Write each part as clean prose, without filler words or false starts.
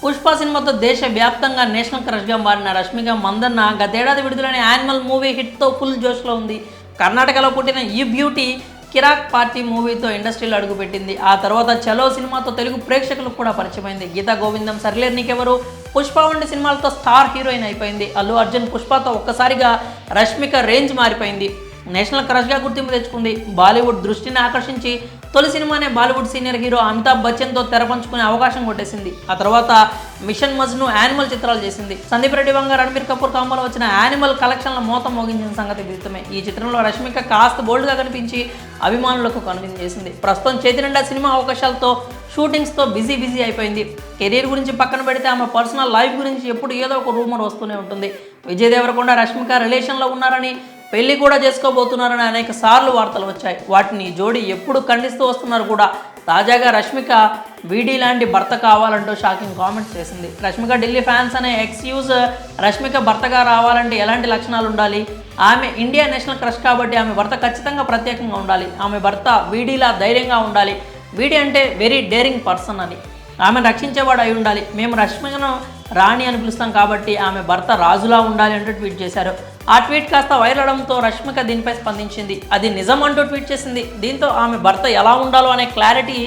పుష్ప సినిమాతో దేశవ్యాప్తంగా నేషనల్ క్రష్గా మారిన రష్మిక మందన్న గతేడాది విడుదలైన యానిమల్ మూవీ హిట్తో ఫుల్ జోష్లో ఉంది. కర్ణాటకలో పుట్టిన ఈ బ్యూటీ కిరాక్ పార్టీ మూవీతో ఇండస్ట్రీలో అడుగుపెట్టింది. ఆ తర్వాత చలో సినిమాతో తెలుగు ప్రేక్షకులకు కూడా పరిచయమైంది. గీతా గోవిందం, సరిలేరు నీకెవరు, పుష్ప వంటి సినిమాలతో స్టార్ హీరోయిన్ అయిపోయింది. అల్లు అర్జున్ పుష్పతో ఒక్కసారిగా రష్మిక రేంజ్ మారిపోయింది. నేషనల్ క్రష్గా గుర్తింపు తెచ్చుకుంది. బాలీవుడ్ దృష్టిని ఆకర్షించి తొలి సినిమానే బాలీవుడ్ సీనియర్ హీరో అమితాబ్ బచ్చన్తో తెరపంచుకునే అవకాశం కొట్టేసింది. ఆ తర్వాత మిషన్ మజ్ను, యానిమల్ చిత్రాలు చేసింది. సందీప్ రెడ్డి వంగ, రణబీర్ కపూర్ కాంబోలో వచ్చిన యానిమల్ కలెక్షన్ల మోతం మోగించిన సంగతి విదితమే. ఈ చిత్రంలో రష్మిక కాస్త బోల్డ్గా కనిపించి అభిమానులకు కనువించేసింది. ప్రస్తుతం చేతి నిండా సినిమా అవకాశాలతో షూటింగ్స్తో బిజీ అయిపోయింది. కెరీర్ గురించి పక్కన పెడితే ఆమె పర్సనల్ లైఫ్ గురించి ఎప్పుడు ఏదో ఒక రూమర్ వస్తూనే ఉంటుంది. విజయ్ దేవరకొండ రష్మిక రిలేషన్లో ఉన్నారని, పెళ్లి కూడా చేసుకోబోతున్నారని అనేక సార్లు వార్తలు వచ్చాయి. వాటిని జోడీ ఎప్పుడు ఖండిస్తూ వస్తున్నారు కూడా. తాజాగా రష్మిక వీడీ లాంటి భర్త కావాలంటూ షాకింగ్ కామెంట్స్ చేసింది. రష్మిక ఢిల్లీ ఫ్యాన్స్ అనే ఎక్స్క్యూజ్ రష్మిక భర్తగా రావాలంటే ఎలాంటి లక్షణాలు ఉండాలి? ఆమె ఇండియా నేషనల్ క్రష్ కాబట్టి ఆమె భర్త ఖచ్చితంగా ప్రత్యేకంగా ఉండాలి. ఆమె భర్త వీడీలా ధైర్యంగా ఉండాలి. వీడీ అంటే వెరీ డేరింగ్ పర్సన్ అని, ఆమెను రక్షించేవాడు అయి ఉండాలి. మేము రష్మికను రాణి అని పిలుస్తాం కాబట్టి ఆమె భర్త రాజులా ఉండాలి అంటూ ట్వీట్ చేశారు. ఆ ట్వీట్ కాస్త వైరల్ అవడంతో రష్మిక దీనిపై స్పందించింది. అది నిజం అంటూ ట్వీట్ చేసింది. దీంతో ఆమె భర్త ఎలా ఉండాలో అనే క్లారిటీ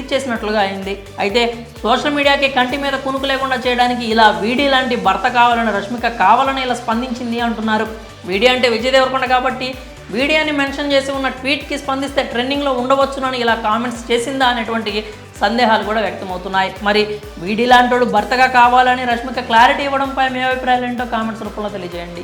ఇచ్చేసినట్లుగా అయింది. అయితే సోషల్ మీడియాకి కంటి మీద కునుకు లేకుండా చేయడానికి ఇలా వీడీ లాంటి భర్త కావాలని రష్మిక కావాలని ఇలా స్పందించింది అంటున్నారు. వీడీ అంటే విజయ్ దేవరకొండ కాబట్టి వీడీ అని మెన్షన్ చేసి ఉన్న ట్వీట్కి స్పందిస్తే ట్రెండింగ్లో ఉండవచ్చునని ఇలా కామెంట్స్ చేసిందా అనేటువంటి సందేహాలు కూడా వ్యక్తమవుతున్నాయి. మరి వీడీ లాంటోడు భర్తగా కావాలని రష్మిక క్లారిటీ ఇవ్వడంపై మీ అభిప్రాయాలు ఏంటో కామెంట్స్ రూపంలో తెలియజేయండి.